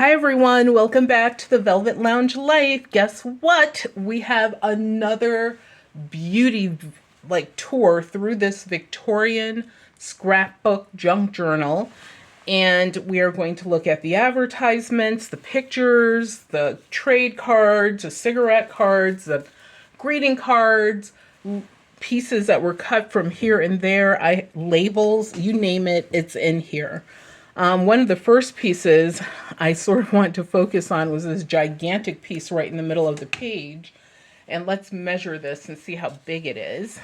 Hi everyone, welcome back to the Velvet Lounge Life. Guess what? We have another beauty tour through this Victorian scrapbook junk journal. And we are going to look at the advertisements, the pictures, the trade cards, the cigarette cards, the greeting cards, pieces that were cut from here and there, labels, you name it, it's in here. One of the first pieces I sort of want to focus on was this gigantic piece right in the middle of the page. And let's measure this and see how big it is.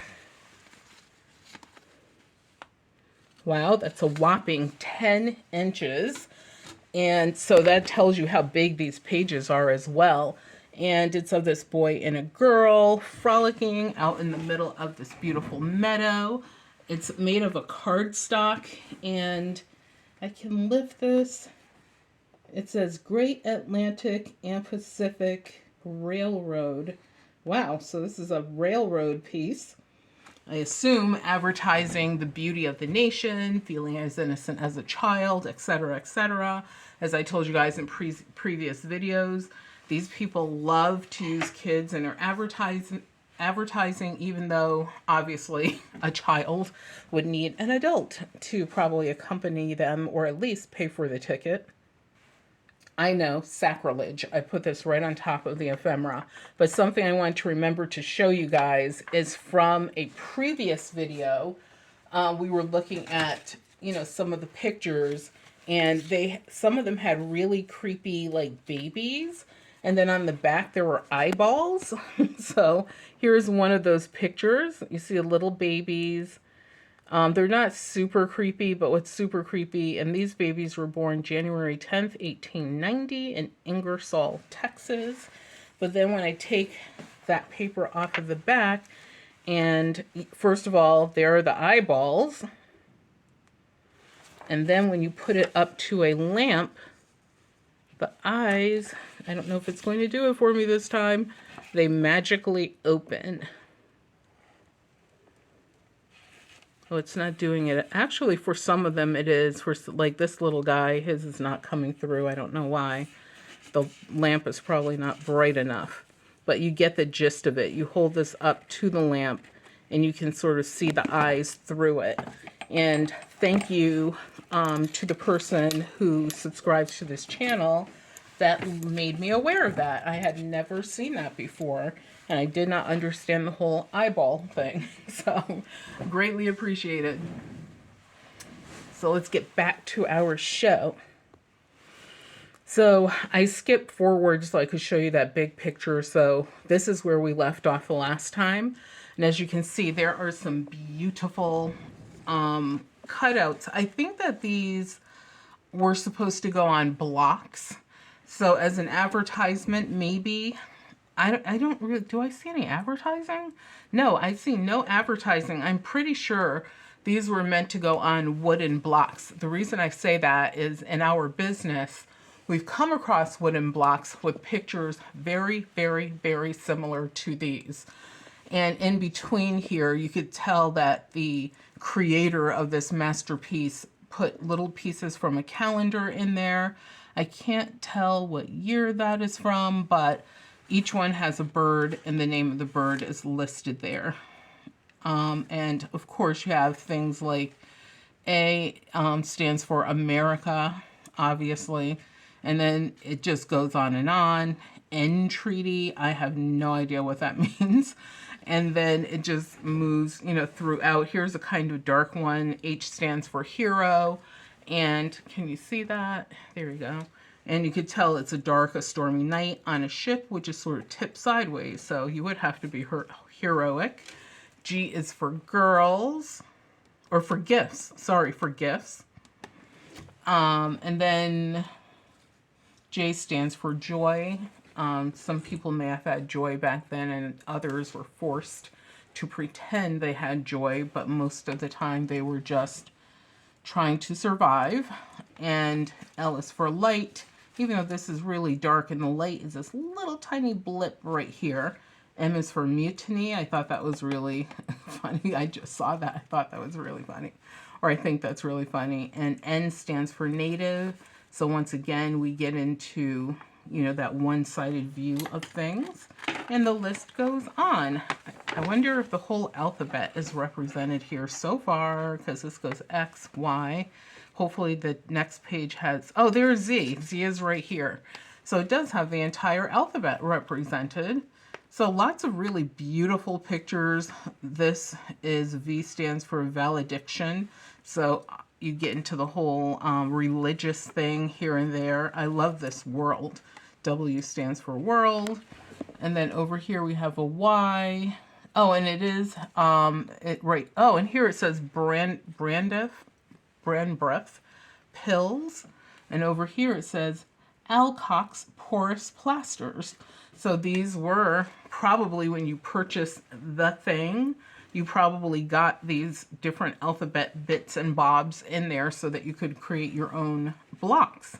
Wow, that's a whopping 10 inches. And so that tells you how big these pages are as well. And it's of this boy and a girl frolicking out in the middle of this beautiful meadow. It's made of a cardstock, and I can lift this. It says Great Atlantic and Pacific Railroad. Wow, so this is a railroad piece. I assume advertising the beauty of the nation, feeling as innocent as a child, etc., etc. As I told you guys in previous videos, these people love to use kids in their advertising, even though obviously a child would need an adult to probably accompany them or at least pay for the ticket. I know, sacrilege. I put this right on top of the ephemera. But something I want to remember to show you guys is from a previous video. We were looking at, some of the pictures, and some of them had really creepy, babies. And then on the back, there were eyeballs. So here's one of those pictures. You see little babies. They're not super creepy, but what's super creepy, and these babies were born January 10th, 1890 in Ingersoll, Texas. But then when I take that paper off of the back, and first of all, there are the eyeballs. And then when you put it up to a lamp, the eyes, I don't know if it's going to do it for me this time, they magically open. Oh, it's not doing it. Actually, for some of them it is. For like this little guy, his is not coming through. I don't know why. The lamp is probably not bright enough. But you get the gist of it. You hold this up to the lamp and you can sort of see the eyes through it. And thank you to the person who subscribes to this channel that made me aware of that. I had never seen that before, and I did not understand the whole eyeball thing. So, greatly appreciated. So let's get back to our show. So I skipped forward so I could show you that big picture. So this is where we left off the last time. And as you can see, there are some beautiful cutouts. I think that these were supposed to go on blocks. So as an advertisement, maybe, I don't really, do I see any advertising? No, I see no advertising. I'm pretty sure these were meant to go on wooden blocks. The reason I say that is in our business, we've come across wooden blocks with pictures very, very, very similar to these. And in between here, you could tell that the creator of this masterpiece put little pieces from a calendar in there. I can't tell what year that is from, but each one has a bird, and the name of the bird is listed there. And of course, you have things like A stands for America, obviously, and then it just goes on and on. Entreaty, I have no idea what that means. And then it just moves, throughout. Here's a kind of dark one. H stands for hero. And can you see that? There you go. And you could tell it's a stormy night on a ship, which is sort of tipped sideways. So you would have to be heroic. G is for girls, or for gifts. Sorry, for gifts. And then J stands for joy. Some people may have had joy back then, and others were forced to pretend they had joy, but most of the time they were just trying to survive. And L is for light, even though this is really dark, and the light is this little tiny blip right here. M is for mutiny. I thought that was really funny. I just saw that. I thought that was really funny. Or I think that's really funny. And N stands for native. So once again, we get into, you know, that one-sided view of things. And the list goes on. I wonder if the whole alphabet is represented here so far, because this goes X, Y. Hopefully the next page has, oh, there's Z. Z is right here. So it does have the entire alphabet represented. So lots of really beautiful pictures. This is, V stands for valediction. So you get into the whole religious thing here and there. I love this world. W stands for world. And then over here we have a Y. Oh, and it is, right. Oh, and here it says Brandbreath pills. And over here it says Alcox porous plasters. So these were probably, when you purchased the thing, you probably got these different alphabet bits and bobs in there so that you could create your own blocks.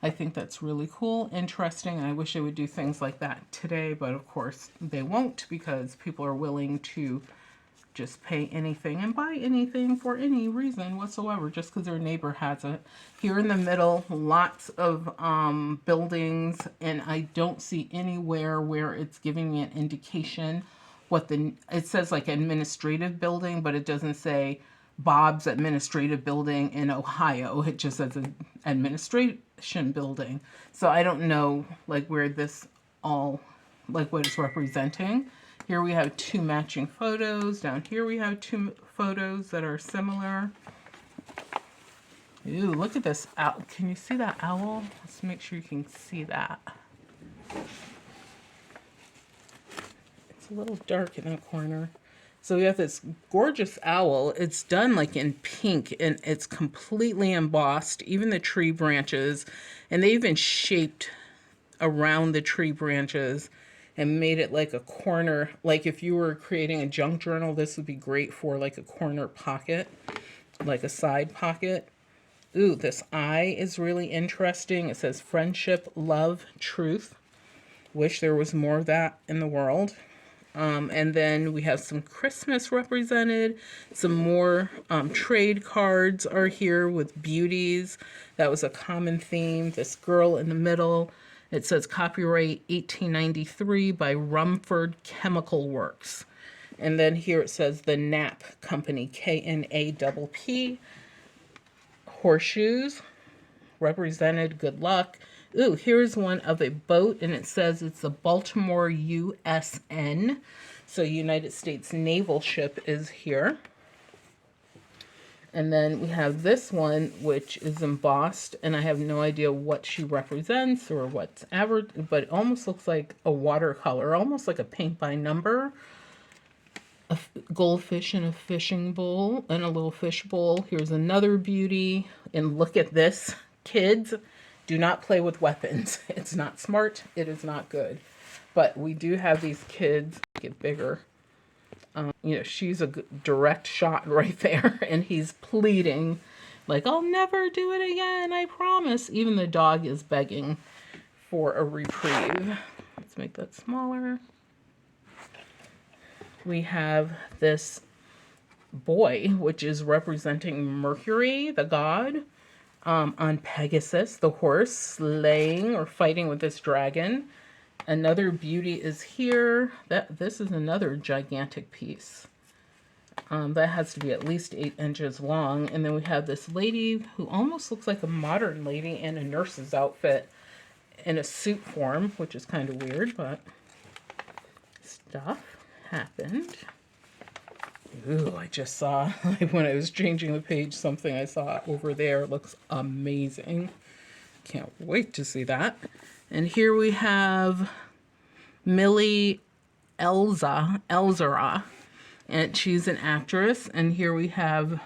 I think that's really cool, interesting, and I wish they would do things like that today, but of course they won't, because people are willing to just pay anything and buy anything for any reason whatsoever, just because their neighbor has it. Here in the middle, lots of buildings, and I don't see anywhere where it's giving me an indication what it says like administrative building, but it doesn't say Bob's administrative building in Ohio. It just says an administration building. So I don't know like where this all, like what it's representing. Here we have two matching photos. Down here we have two photos that are similar. Ooh, look at this owl. Can you see that owl? Let's make sure you can see that. It's a little dark in that corner. So we have this gorgeous owl. It's done like in pink, and it's completely embossed, even the tree branches. And they even shaped around the tree branches and made it like a corner. Like if you were creating a junk journal, this would be great for like a corner pocket, like a side pocket. Ooh, this eye is really interesting. It says friendship, love, truth. Wish there was more of that in the world. And then we have some Christmas represented. Some more trade cards are here with beauties. That was a common theme. This girl in the middle. It says copyright 1893 by Rumford Chemical Works. And then here it says the Knapp Company, Knapp. Horseshoes represented good luck. Ooh, here's one of a boat, and it says it's the Baltimore USN. So United States Naval ship is here. And then we have this one, which is embossed, and I have no idea what she represents or what's ever, but it almost looks like a watercolor, almost like a paint by number. A goldfish in a fishing bowl and a little fish bowl. Here's another beauty. And look at this. Kids, do not play with weapons. It's not smart. It is not good. But we do have these kids get bigger. You know, she's a direct shot right there. And he's pleading like, I'll never do it again. I promise. Even the dog is begging for a reprieve. Let's make that smaller. We have this boy, which is representing Mercury, the god, on Pegasus, the horse, slaying or fighting with this dragon. Another beauty is here. This is another gigantic piece. That has to be at least 8 inches long. And then we have this lady who almost looks like a modern lady in a nurse's outfit in a suit form, which is kind of weird, but stuff happened. Ooh, I just saw, like when I was changing the page, something I saw over there. It looks amazing. Can't wait to see that. And here we have Millie Elzara, and she's an actress. And here we have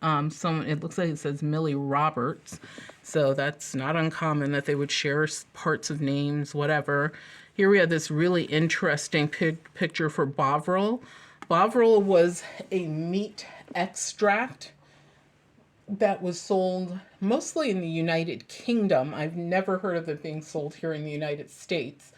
someone, it looks like it says Millie Roberts. So that's not uncommon that they would share parts of names, whatever. Here we have this really interesting picture for Bovril. Bovril was a meat extract that was sold mostly in the United Kingdom. I've never heard of it being sold here in the United States.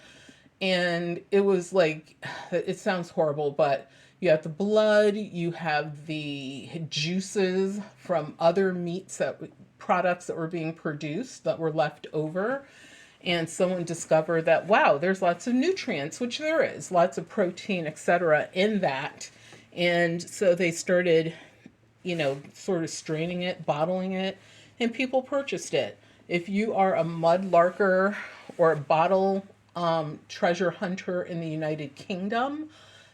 And it was like, it sounds horrible, but you have the blood, you have the juices from other meats that products that were being produced that were left over. And someone discovered that, wow, there's lots of nutrients, which there is, lots of protein, etc., in that. And so they started, sort of straining it, bottling it, and people purchased it. If you are a mud larker or a bottle treasure hunter in the United Kingdom,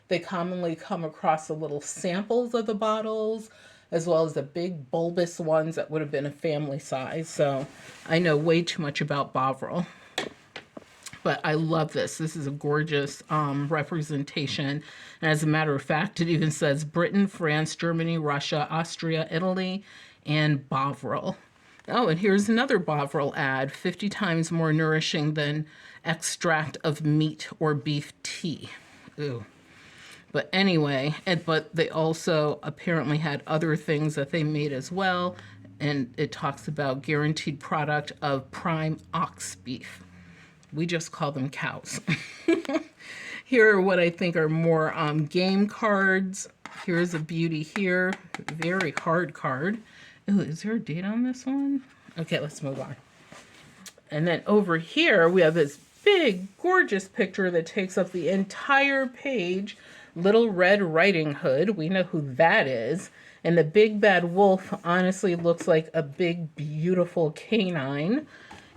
they commonly come across the little samples of the bottles, as well as the big bulbous ones that would have been a family size. So I know way too much about Bovril. But I love this. This is a gorgeous representation. And as a matter of fact, it even says Britain, France, Germany, Russia, Austria, Italy, and Bovril. Oh, and here's another Bovril ad, 50 times more nourishing than extract of meat or beef tea. Ooh. But anyway, but they also apparently had other things that they made as well. And it talks about guaranteed product of prime ox beef. We just call them cows. Here are what I think are more game cards. Here's a beauty here. Very hard card. Ooh, is there a date on this one? Okay, let's move on. And then over here, we have this big, gorgeous picture that takes up the entire page. Little Red Riding Hood. We know who that is. And the big bad wolf honestly looks like a big, beautiful canine.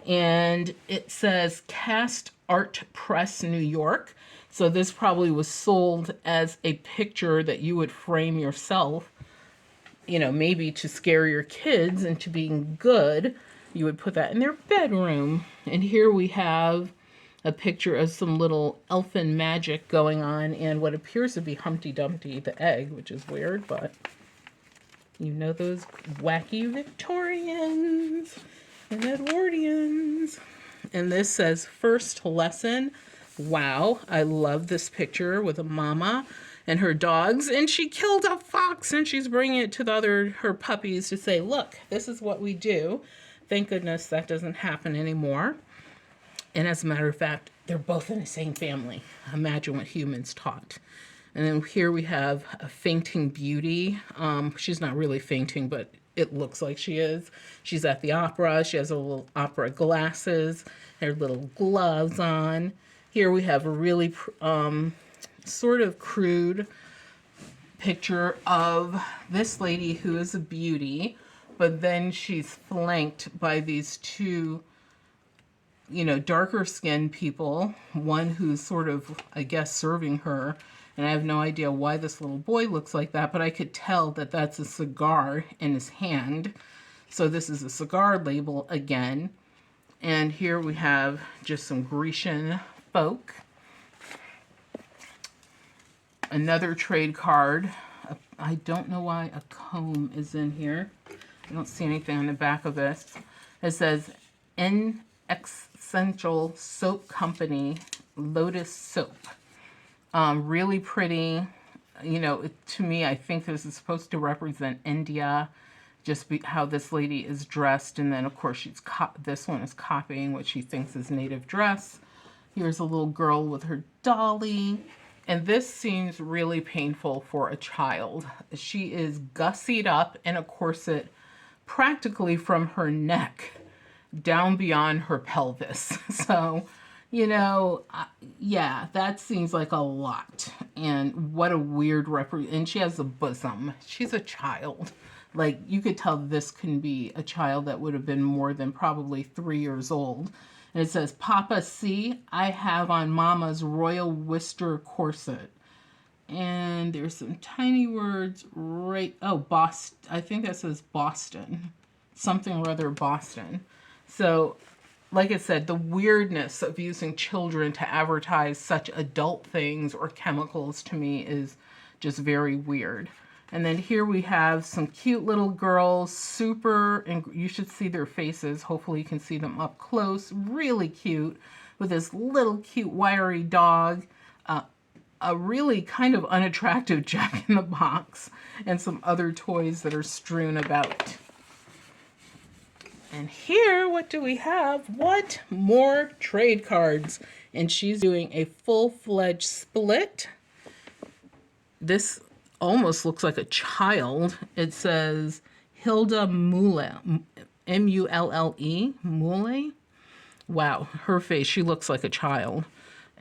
And it says Cast Art Press, New York. So this probably was sold as a picture that you would frame yourself, maybe to scare your kids into being good. You would put that in their bedroom. And here we have a picture of some little elfin magic going on and what appears to be Humpty Dumpty, the egg, which is weird, but those wacky Victorians and Edwardians. And this says first lesson. Wow, I love this picture with a mama and her dogs, and she killed a fox and she's bringing it to her puppies to say, look, this is what we do. Thank goodness that doesn't happen anymore. And as a matter of fact, they're both in the same family. Imagine what humans taught. And then here we have a fainting beauty. She's not really fainting, but it looks like she is. She's at the opera. She has her little opera glasses, her little gloves on. Here we have a really sort of crude picture of this lady who is a beauty, but then she's flanked by these two, darker skinned people. One who's sort of, I guess, serving her. And I have no idea why this little boy looks like that, but I could tell that that's a cigar in his hand. So this is a cigar label again. And here we have just some Grecian folk. Another trade card. I don't know why a comb is in here. I don't see anything on the back of this. It says N Essential Soap Company Lotus Soap. Really pretty. To me, I think this is supposed to represent India, just how this lady is dressed. And then, of course, this one is copying what she thinks is native dress. Here's a little girl with her dolly. And this seems really painful for a child. She is gussied up in a corset practically from her neck down beyond her pelvis. So, yeah, that seems like a lot. And what a weird and she has a bosom. She's a child. Like, you could tell this can be a child that would have been more than probably 3 years old. And it says, Papa, see, I have on Mama's Royal Worcester corset. And there's some tiny words Boston. I think that says Boston. Something or other Boston. So, like I said, the weirdness of using children to advertise such adult things or chemicals to me is just very weird. And then here we have some cute little girls, and you should see their faces. Hopefully you can see them up close. Really cute, with this little cute wiry dog, a really kind of unattractive Jack in the Box, and some other toys that are strewn about. And here, what do we have? What? More trade cards. And she's doing a full-fledged split. This almost looks like a child. It says Hilda Mula, Mulle, Mule. Wow, her face, she looks like a child.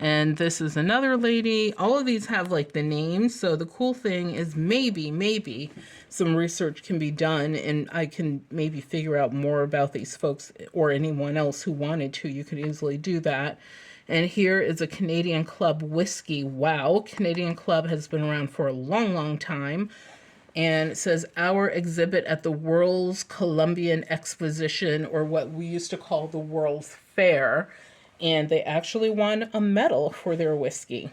And this is another lady. All of these have like the names. So the cool thing is maybe some research can be done and I can maybe figure out more about these folks or anyone else who wanted to. You could easily do that. And here is a Canadian Club whiskey. Wow, Canadian Club has been around for a long time. And it says, our exhibit at the World's Columbian Exposition, or what we used to call the World's Fair. And they actually won a medal for their whiskey.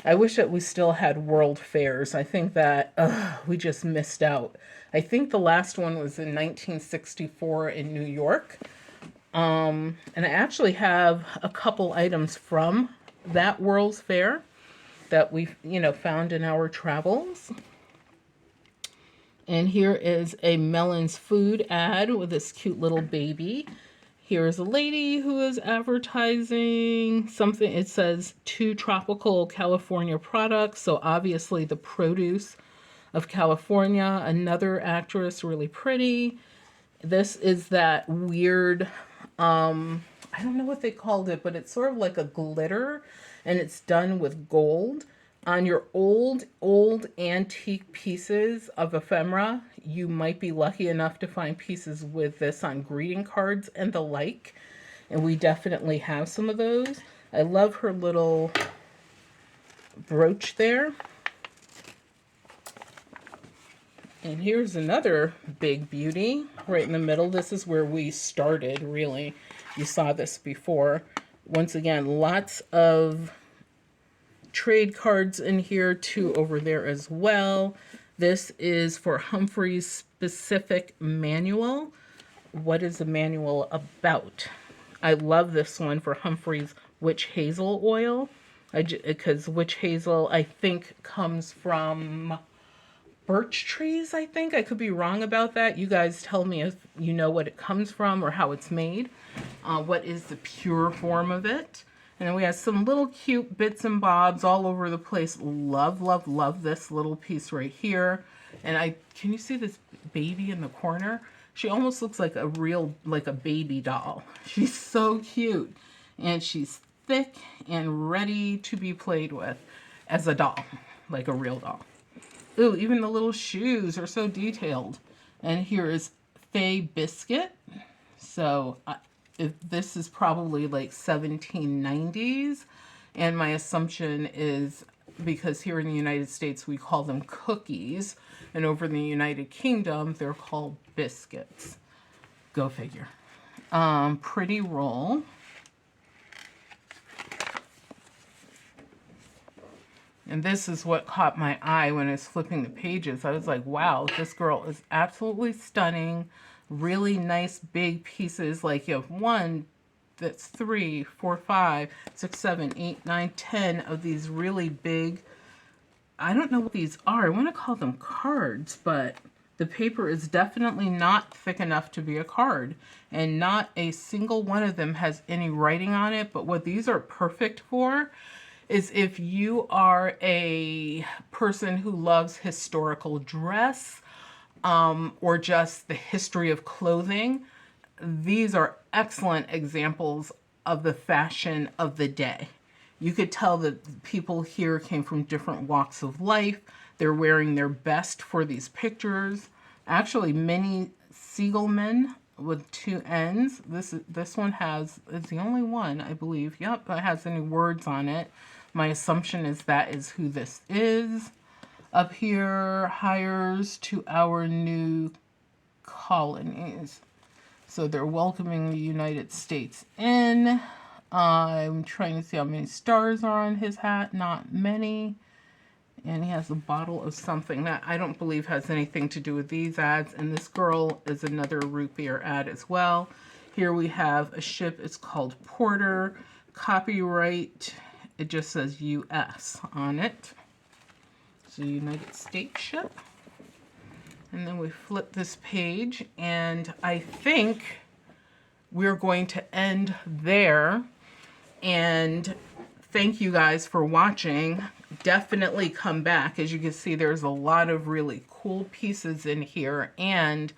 I wish that we still had world fairs. I think that we just missed out. I think the last one was in 1964 in New York. And I actually have a couple items from that World's Fair that we, found in our travels. And here is a Melon's Food ad with this cute little baby. Here's a lady who is advertising something. It says 2 tropical California products. So obviously the produce of California. Another actress, really pretty. This is that weird, I don't know what they called it, but it's sort of like a glitter and it's done with gold. On your old antique pieces of ephemera, you might be lucky enough to find pieces with this on greeting cards and the like. And we definitely have some of those. I love her little brooch there. And here's another big beauty right in the middle. This is where we started, really. You saw this before. Once again, lots of trade cards in here too over there as well. This is for Humphrey's specific manual. What is the manual about? I love this one for Humphrey's witch hazel oil, because witch hazel I think comes from birch trees. I think I could be wrong about that. You guys tell me if you know what it comes from or how it's made. What is the pure form of it? And then we have some little cute bits and bobs all over the place. Love this little piece right here. And can you see this baby in the corner? She almost looks like a baby doll. She's so cute. And she's thick and ready to be played with as a doll, like a real doll. Ooh, even the little shoes are so detailed. And here is Fay Biscuit. So this is probably like 1790s. And my assumption is because here in the United States we call them cookies. And over in the United Kingdom they're called biscuits. Go figure. Pretty roll. And this is what caught my eye when I was flipping the pages. I was like, wow, this girl is absolutely stunning. Really nice big pieces. Like you have 1, that's 3, 4, 5, 6, 7, 8, 9, 10 of these really big, I don't know what these are. I want to call them cards, but the paper is definitely not thick enough to be a card. And not a single one of them has any writing on it. But what these are perfect for is if you are a person who loves historical dress, or just the history of clothing, these are excellent examples of the fashion of the day. You could tell that people here came from different walks of life. They're wearing their best for these pictures. Actually, many Siegelman with 2 N's. This one is the only one, I believe. Yep, that has any words on it. My assumption is that is who this is. Up here, hires to our new colonies. So they're welcoming the United States in. I'm trying to see how many stars are on his hat. Not many. And he has a bottle of something that I don't believe has anything to do with these ads. And this girl is another root beer ad as well. Here we have a ship. It's called Porter. Copyright. It just says US on it. It's a United States ship. And then we flip this page, and I think we're going to end there. And thank you guys for watching. Definitely come back. As you can see, there's a lot of really cool pieces in here, and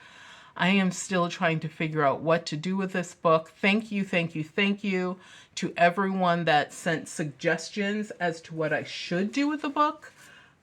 I am still trying to figure out what to do with this book. Thank you, thank you, thank you to everyone that sent suggestions as to what I should do with the book.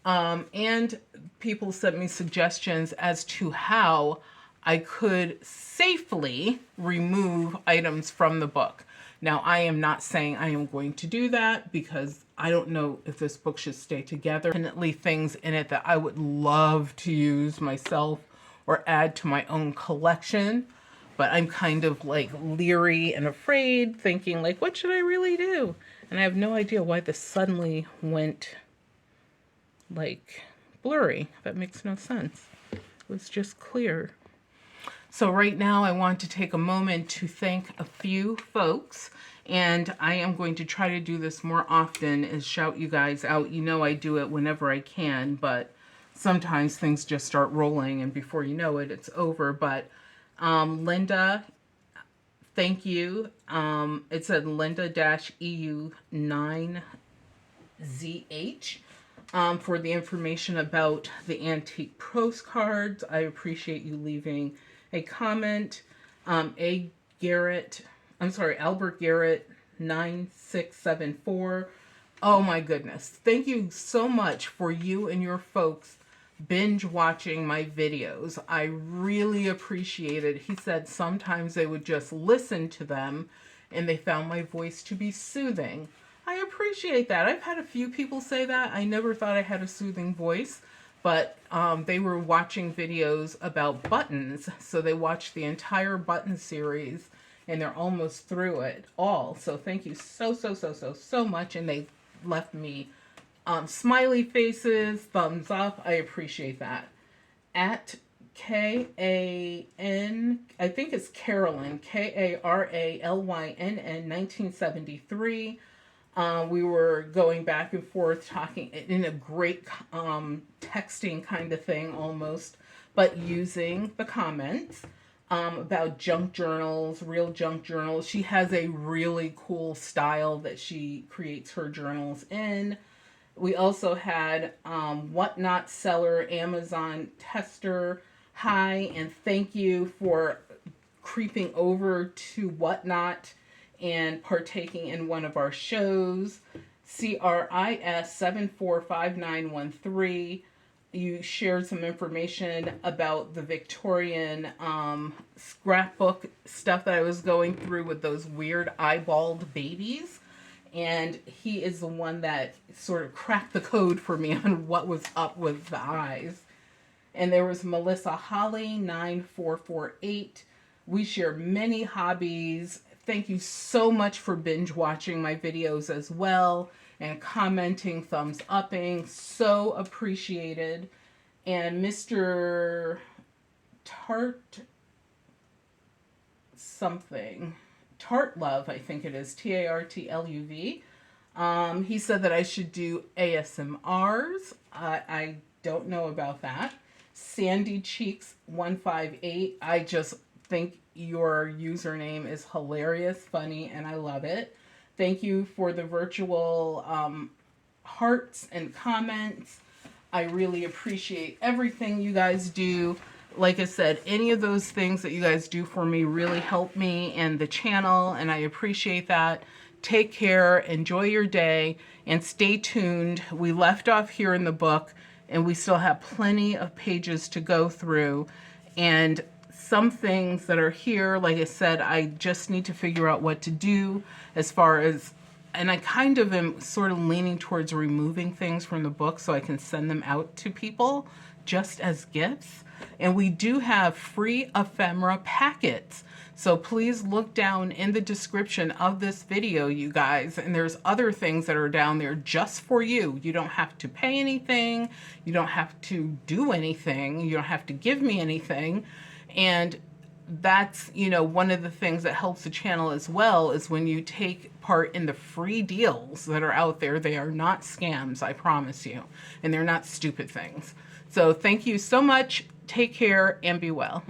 And people sent me suggestions as to how I could safely remove items from the book. Now, I am not saying I am going to do that because I don't know if this book should stay together. Definitely things in it that I would love to use myself or add to my own collection. But I'm kind of like leery and afraid, thinking like, what should I really do? And I have no idea why this suddenly went like blurry. That makes no sense. It was just clear. So right now I want to take a moment to thank a few folks, and I am going to try to do this more often and shout you guys out. You know I do it whenever I can, but sometimes things just start rolling and before you know it, it's over. But Linda, thank you. It said Linda-EU9ZH for the information about the antique postcards. I appreciate you leaving a comment. Albert Garrett 9674. Oh my goodness. Thank you so much for you and your folks binge watching my videos. I really appreciate it. He said sometimes they would just listen to them and they found my voice to be soothing. I appreciate that. I've had a few people say that. I never thought I had a soothing voice. But they were watching videos about buttons, so they watched the entire button series, and they're almost through it all. So thank you so much, and they left me smiley faces, thumbs up. I appreciate that. At K-A-N, I think it's Carolyn, Karalynn 1973. We were going back and forth talking in a great texting kind of thing almost, but using the comments about junk journals, real junk journals. She has a really cool style that she creates her journals in. We also had Whatnot Seller, Amazon Tester. Hi, and thank you for creeping over to Whatnot and partaking in one of our shows. CRIS 745913. You shared some information about the Victorian scrapbook stuff that I was going through with those weird eyeballed babies. And he is the one that sort of cracked the code for me on what was up with the eyes. And there was Melissa Holly 9448. We share many hobbies. Thank you so much for binge watching my videos as well and commenting, thumbs upping. So appreciated. And Mr. Tart Love, I think it is, TARTLUV. He said that I should do ASMRs. I don't know about that. Sandy Cheeks 158. I just think your username is hilarious, funny, and I love it. Thank you for the virtual hearts and comments. I really appreciate everything you guys do. Like I said, any of those things that you guys do for me really help me and the channel, and I appreciate that. Take care, enjoy your day, and stay tuned. We left off here in the book, and we still have plenty of pages to go through. And some things that are here, like I said, I just need to figure out what to do as far as, and I kind of am sort of leaning towards removing things from the book so I can send them out to people just as gifts. And we do have free ephemera packets. So please look down in the description of this video, you guys. And there's other things that are down there just for you. You don't have to pay anything. You don't have to do anything. You don't have to give me anything. And that's, you know, one of the things that helps the channel as well is when you take part in the free deals that are out there. They are not scams, I promise you. And they're not stupid things. So thank you so much. Take care and be well.